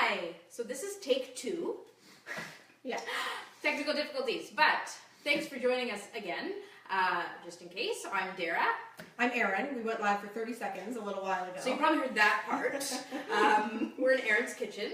Hi! So this is take 2. Yeah. Technical difficulties, but thanks for joining us again. Just in case, I'm Dara. I'm Erin. We went live for 30 seconds a little while ago. So you probably heard that part. We're in Erin's kitchen,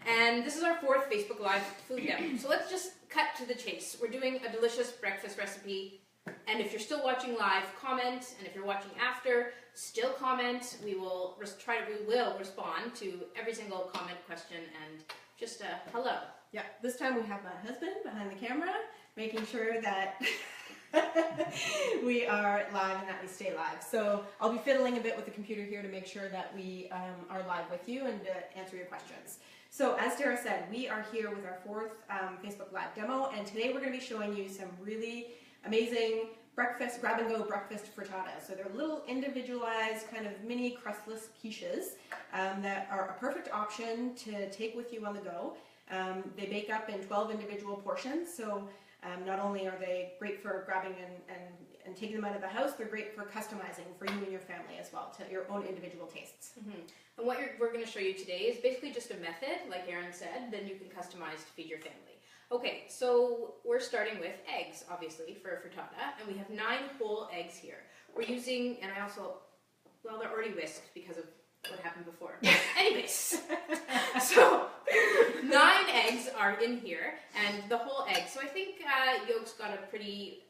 and this is our 4th Facebook Live food demo. So let's just cut to the chase. We're doing a delicious breakfast recipe, and if you're still watching live, comment, and if you're watching after, still comment. We will respond to every single comment, question, and just a hello. Yeah, this time we have my husband behind the camera, making sure that we are live and that we stay live. So I'll be fiddling a bit with the computer here to make sure that we are live with you and answer your questions. So as Dara said, we are here with our 4th Facebook Live demo, and today we're going to be showing you some really amazing breakfast, grab-and-go breakfast frittatas. So they're little individualized kind of mini crustless quiches that are a perfect option to take with you on the go. They bake up in 12 individual portions, so not only are they great for grabbing and taking them out of the house, they're great for customizing for you and your family as well, to your own individual tastes. Mm-hmm. And what we're going to show you today is basically just a method, like Erin said, then you can customize to feed your family. Okay, so we're starting with eggs, obviously, for a frittata, and we have 9 whole eggs here. We're using, and I also, well, they're already whisked because of what happened before. Anyways, so 9 eggs are in here, and the whole egg. So I think eggs got a pretty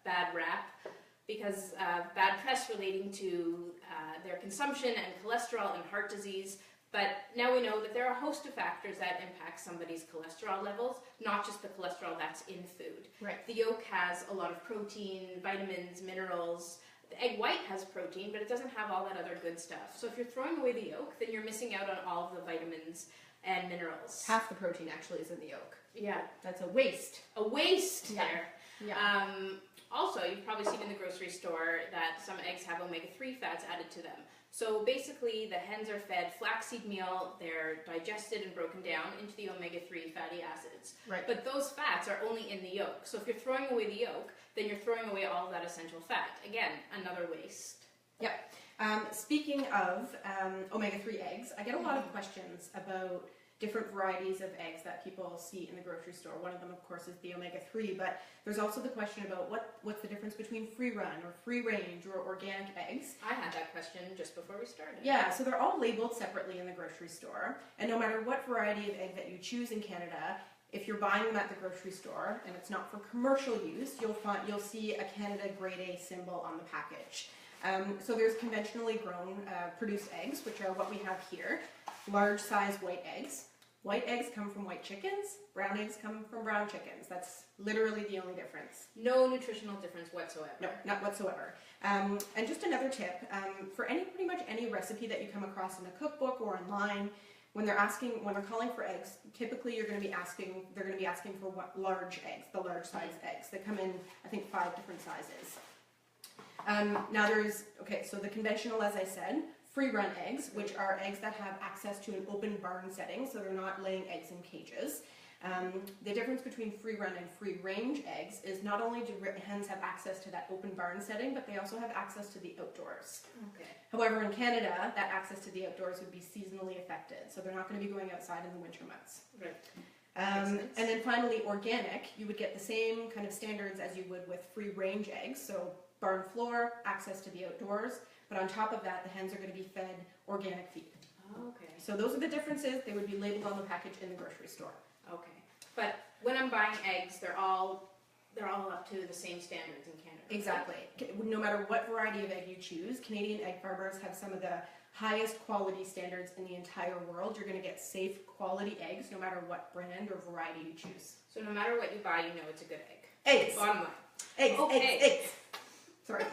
bad rap because of bad press relating to their consumption and cholesterol and heart disease. But now we know that there are a host of factors that impact somebody's cholesterol levels, not just the cholesterol that's in food. Right. The yolk has a lot of protein, vitamins, minerals. The egg white has protein, but it doesn't have all that other good stuff. So if you're throwing away the yolk, then you're missing out on all of the vitamins and minerals. Half the protein actually is in the yolk. Yeah. That's a waste. A waste Yeah. there. Yeah. Also, you've probably seen in the grocery store that some eggs have omega-3 fats added to them. So basically, the hens are fed flaxseed meal, they're digested and broken down into the omega-3 fatty acids. Right. But those fats are only in the yolk. So if you're throwing away the yolk, then you're throwing away all of that essential fat. Again, another waste. Yep. Speaking of omega-3 eggs, I get a lot of questions about different varieties of eggs that people see in the grocery store. One of them, of course, is the omega-3, but there's also the question about what's the difference between free-run or free-range or organic eggs. I had that question just before we started. Yeah, so they're all labeled separately in the grocery store, and no matter what variety of egg that you choose in Canada, if you're buying them at the grocery store and it's not for commercial use, you'll see a Canada Grade A symbol on the package. So there's conventionally grown produced eggs, which are what we have here. Large size white eggs. White eggs come from white chickens. Brown eggs come from brown chickens. That's literally the only difference. No nutritional difference whatsoever. No, not whatsoever. And just another tip, for pretty much any recipe that you come across in a cookbook or online, when they're calling for eggs, typically they're going to be asking for what large eggs, the large size eggs that come in, I think, 5 different sizes. Now so the conventional, as I said, free-run eggs, which are eggs that have access to an open barn setting, so they're not laying eggs in cages. The difference between free-run and free-range eggs is not only do hens have access to that open barn setting, but they also have access to the outdoors. Okay. However, in Canada, that access to the outdoors would be seasonally affected, so they're not going to be going outside in the winter months. Right. And then finally, organic, you would get the same kind of standards as you would with free-range eggs, so barn floor, access to the outdoors, but on top of that, the hens are going to be fed organic feed. Oh, okay. So those are the differences. They would be labeled on the package in the grocery store. Okay. But when I'm buying eggs, they're all up to the same standards in Canada. Exactly. No matter what variety of egg you choose, Canadian egg farmers have some of the highest quality standards in the entire world. You're going to get safe quality eggs no matter what brand or variety you choose. So no matter what you buy, you know it's a good egg. Eggs. Bottom line. Eggs. Okay. Eggs. Sorry.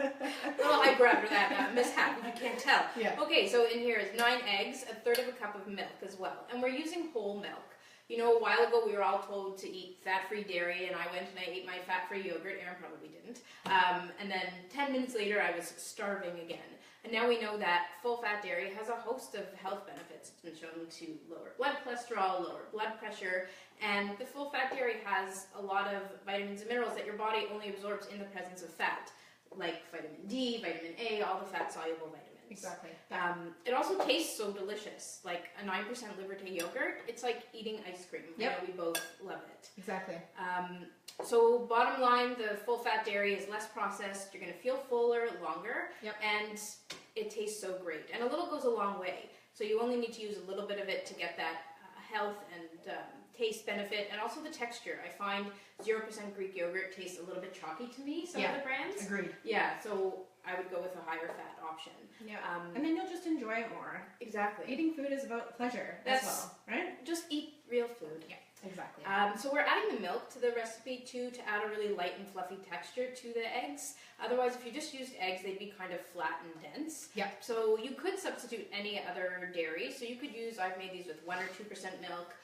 A little hyper after that mishap, if you can't tell. Yeah. Okay, so in here is 9 eggs, 1/3 of a cup of milk as well. And we're using whole milk. You know, a while ago we were all told to eat fat-free dairy, and I went and I ate my fat-free yogurt. Erin probably didn't. And then 10 minutes later I was starving again. And now we know that full-fat dairy has a host of health benefits. It's been shown to lower blood cholesterol, lower blood pressure, and the full-fat dairy has a lot of vitamins and minerals that your body only absorbs in the presence of fat, like vitamin D, vitamin A, all the fat-soluble vitamins. Exactly. It also tastes so delicious. Like a 9% Liberté yogurt, it's like eating ice cream. Yep. I know we both love it. Exactly. So bottom line, the full-fat dairy is less processed. You're going to feel fuller longer, Yep. and it tastes so great. And a little goes a long way. So you only need to use a little bit of it to get that health and taste benefit, and also the texture. I find 0% Greek yogurt tastes a little bit chalky to me, some of the brands. Agreed. Yeah, so I would go with a higher fat option. Yeah. And then you'll just enjoy it more. Exactly. Eating food is about pleasure as well, right? Just eat real food. Yeah, exactly. So we're adding the milk to the recipe too, to add a really light and fluffy texture to the eggs. Otherwise, if you just used eggs, they'd be kind of flat and dense. Yeah. So you could substitute any other dairy. So you could use, I've made these with 1 or 2% milk,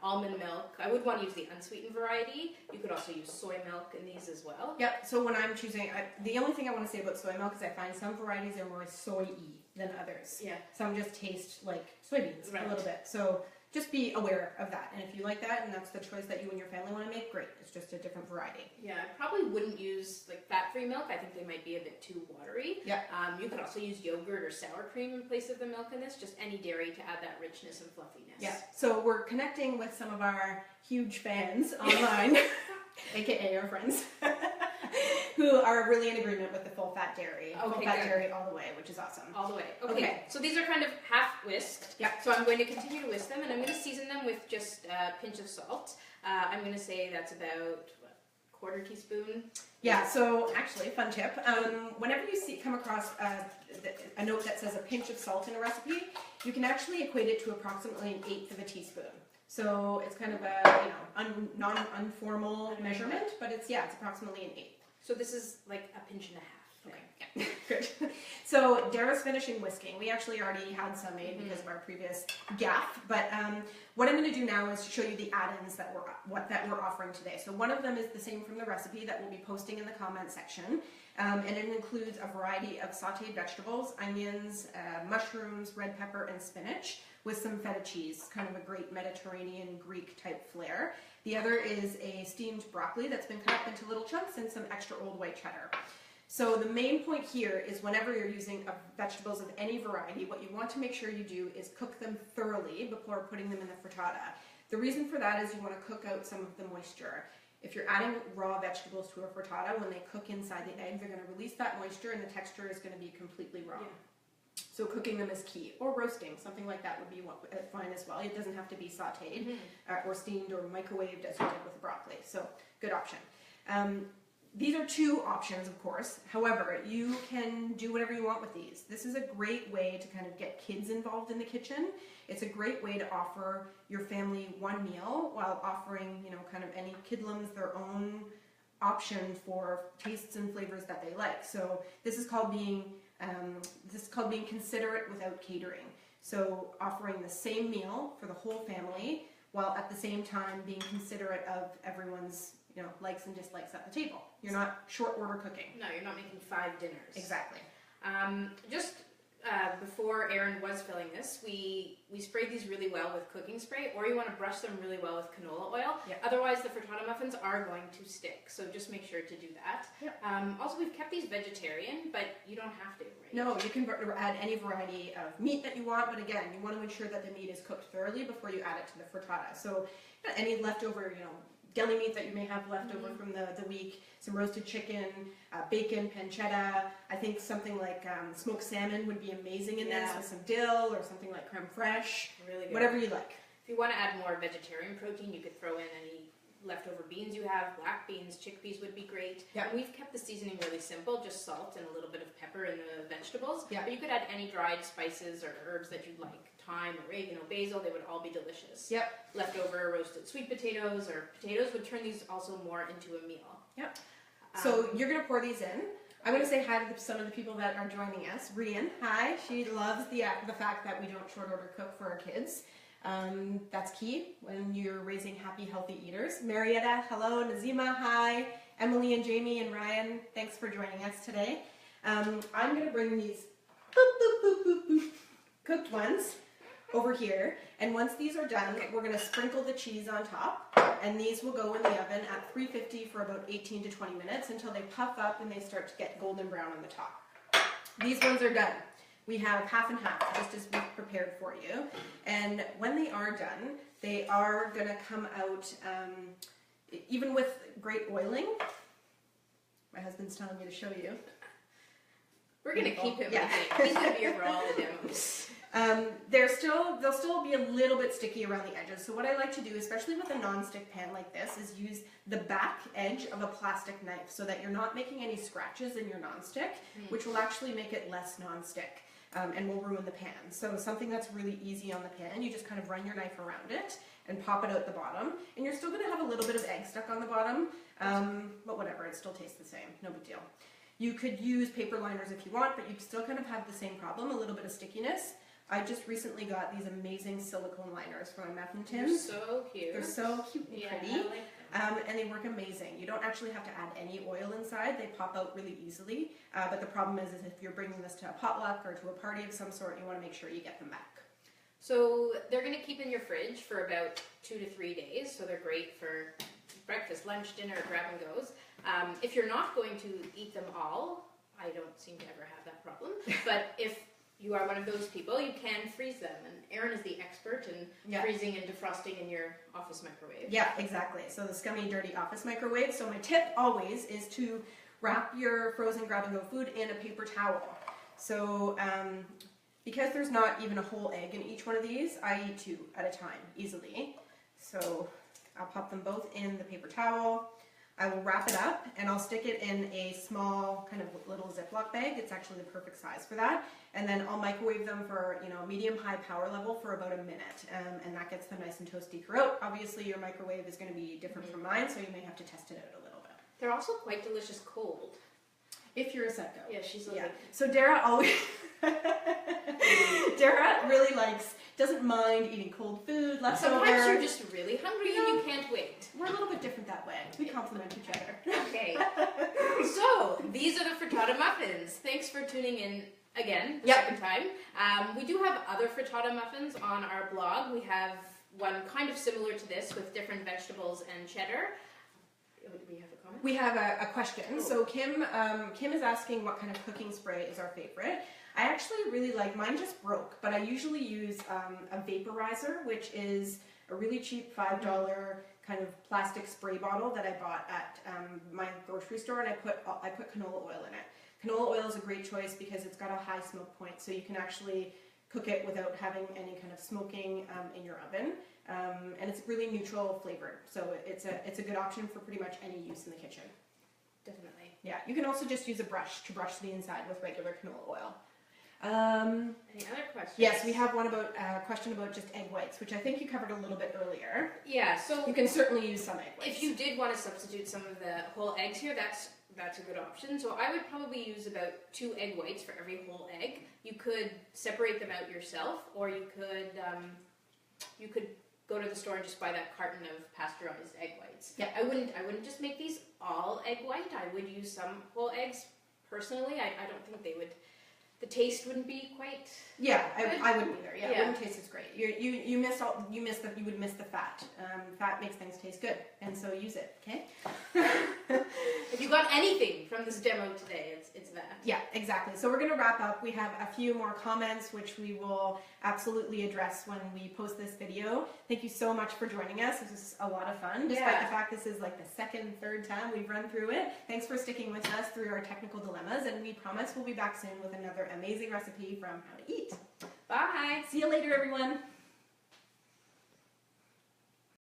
almond milk. I would want to use the unsweetened variety. You could also use soy milk in these as well. Yep. So when I'm choosing, the only thing I want to say about soy milk is I find some varieties are more soy-y than others. Yeah. Some just taste like soybeans Right. a little bit. So just be aware of that. And if you like that and that's the choice that you and your family want to make, great. It's just a different variety. Yeah, I probably wouldn't use like fat-free milk. I think they might be a bit too watery. Yeah. You could also use yogurt or sour cream in place of the milk in this. Just any dairy to add that richness and fluffiness. Yeah. So we're connecting with some of our huge fans online, aka our friends, who are really in agreement with the full-fat dairy. Okay, Full-fat good. dairy all the way, which is awesome. All the way. Okay. So these are kind of half whisked. Yeah. So I'm going to continue to whisk them, and I'm going to season them with just a pinch of salt. I'm going to say that's about quarter teaspoon. Yeah, so actually, fun tip, whenever you come across a note that says a pinch of salt in a recipe, you can actually equate it to approximately 1/8 of a teaspoon. So it's kind of a, non-informal measurement, but it's approximately 1/8. So this is like a pinch and a half. Okay, yeah, good. So Dara's finishing whisking. We actually already had some made because of our previous gaffe, but what I'm going to do now is show you the add-ins that we're offering today. So one of them is the same from the recipe that we'll be posting in the comment section, and it includes a variety of sautéed vegetables, onions, mushrooms, red pepper, and spinach, with some feta cheese, kind of a great Mediterranean Greek type flair. The other is a steamed broccoli that's been cut up into little chunks and some extra old white cheddar. So the main point here is whenever you're using vegetables of any variety, what you want to make sure you do is cook them thoroughly before putting them in the frittata. The reason for that is you want to cook out some of the moisture. If you're adding raw vegetables to a frittata, when they cook inside the egg, they're going to release that moisture and the texture is going to be completely raw. Yeah. So cooking them is key, or roasting, something like that would be fine as well. It doesn't have to be sautéed or steamed or microwaved as you did with the broccoli. So good option. These are two options, of course. However, you can do whatever you want with these. This is a great way to kind of get kids involved in the kitchen. It's a great way to offer your family one meal while offering, kind of any kidlums their own option for tastes and flavors that they like. So this is called being considerate without catering. So offering the same meal for the whole family while at the same time being considerate of everyone's likes and dislikes at the table. You're not short order cooking. No, you're not making 5 dinners. Exactly. Before Erin was filling this, we sprayed these really well with cooking spray, or you want to brush them really well with canola oil. Yeah. Otherwise, the frittata muffins are going to stick, so just make sure to do that. Yeah. Also, we've kept these vegetarian, but you don't have to, right? No, you can add any variety of meat that you want, but again, you want to ensure that the meat is cooked thoroughly before you add it to the frittata. So any leftover, deli meat that you may have left over from the week, some roasted chicken, bacon, pancetta. I think something like smoked salmon would be amazing in this with some dill or something like creme fraiche. Really good. Whatever you like. If you want to add more vegetarian protein, you could throw in any leftover beans you have. Black beans, chickpeas would be great. Yeah. And we've kept the seasoning really simple, just salt and a little bit of pepper in the vegetables. Yeah. But you could add any dried spices or herbs that you'd like. Thyme, oregano, basil, they would all be delicious. Yep. Leftover roasted sweet potatoes or potatoes would turn these also more into a meal. Yep. So you're going to pour these in. I'm going to say hi to some of the people that are joining us. Rian, hi. She loves the fact that we don't short order cook for our kids. That's key when you're raising happy, healthy eaters. Marietta, hello. Nazima, hi. Emily and Jamie and Ryan, thanks for joining us today. I'm going to bring these cooked ones over here, and once these are done, we're going to sprinkle the cheese on top, and these will go in the oven at 350 for about 18 to 20 minutes until they puff up and they start to get golden brown on the top. These ones are done. we have half and half, just as we've prepared for you. And when they are done, they are going to come out, even with great oiling. My husband's telling me to show you. We're going to keep him, yeah. I think. He's going to be here for all the demos. They'll still be a little bit sticky around the edges. So what I like to do, especially with a non-stick pan like this, is use the back edge of a plastic knife so that you're not making any scratches in your non-stick, which will actually make it less non-stick and will ruin the pan. So something that's really easy on the pan, you just kind of run your knife around it and pop it out the bottom. And you're still going to have a little bit of egg stuck on the bottom, but whatever, it still tastes the same, no big deal. You could use paper liners if you want, but you still kind of have the same problem, a little bit of stickiness. I just recently got these amazing silicone liners for my muffin tins. They're so cute. They're so cute and pretty, I like them. and they work amazing. You don't actually have to add any oil inside. They pop out really easily, but the problem is if you're bringing this to a potluck or to a party of some sort, you want to make sure you get them back. So they're going to keep in your fridge for about 2 to 3 days, so they're great for breakfast, lunch, dinner, grab and goes. If you're not going to eat them all, I don't seem to ever have that problem, but if you are one of those people, you can freeze them. And Erin is the expert in freezing and defrosting in your office microwave. Yeah, exactly. So the scummy, dirty office microwave. So my tip always is to wrap your frozen grab-and-go food in a paper towel. So because there's not even a whole egg in each one of these, I eat 2 at a time, easily. So I'll pop them both in the paper towel. I will wrap it up and I'll stick it in a small kind of little Ziploc bag. It's actually the perfect size for that. And then I'll microwave them for, medium-high power level for about a minute. And that gets them nice and toasty throughout. Obviously your microwave is going to be different from mine, so you may have to test it out a little bit. They're also quite delicious cold. If you're a psycho. Yeah, she's a So Dara always... Dara really doesn't mind eating cold food, leftover. Sometimes you're just really hungry and you can't wait. We're a little bit different that way. We complement each other. Okay. So, these are the frittata muffins. Thanks for tuning in again, the second time. We do have other frittata muffins on our blog. We have one kind of similar to this with different vegetables and cheddar. Do we have a comment? We have a question. Oh. So Kim is asking what kind of cooking spray is our favorite. I actually really like, mine just broke, but I usually use a vaporizer, which is a really cheap $5 kind of plastic spray bottle that I bought at my grocery store, and I put canola oil in it. Canola oil is a great choice because it's got a high smoke point, so you can actually cook it without having any kind of smoking in your oven, and it's really neutral flavored, so it's a good option for pretty much any use in the kitchen. Definitely. Yeah, you can also just use a brush to brush the inside with regular canola oil. Any other questions? Yes, we have one about question about just egg whites, which I think you covered a little bit earlier. Yeah, so you can certainly use some egg whites. If you did want to substitute some of the whole eggs here, that's a good option. So I would probably use about 2 egg whites for every whole egg. You could separate them out yourself, or you could go to the store and just buy that carton of pasteurized egg whites. Yeah, I wouldn't just make these all egg white. I would use some whole eggs personally. I don't think they would. The taste wouldn't be quite. Yeah, I wouldn't either. Yeah, it wouldn't taste as great. You would miss the fat. Fat makes things taste good, and so use it. Okay. If you got anything from this demo today, it's that. Yeah, exactly. So we're going to wrap up. We have a few more comments which we will absolutely address when we post this video. Thank you so much for joining us. This is a lot of fun, despite the fact this is like the second, third time we've run through it. Thanks for sticking with us through our technical dilemmas, and we promise we'll be back soon with another amazing recipe from How to Eat. Bye. See you later, everyone.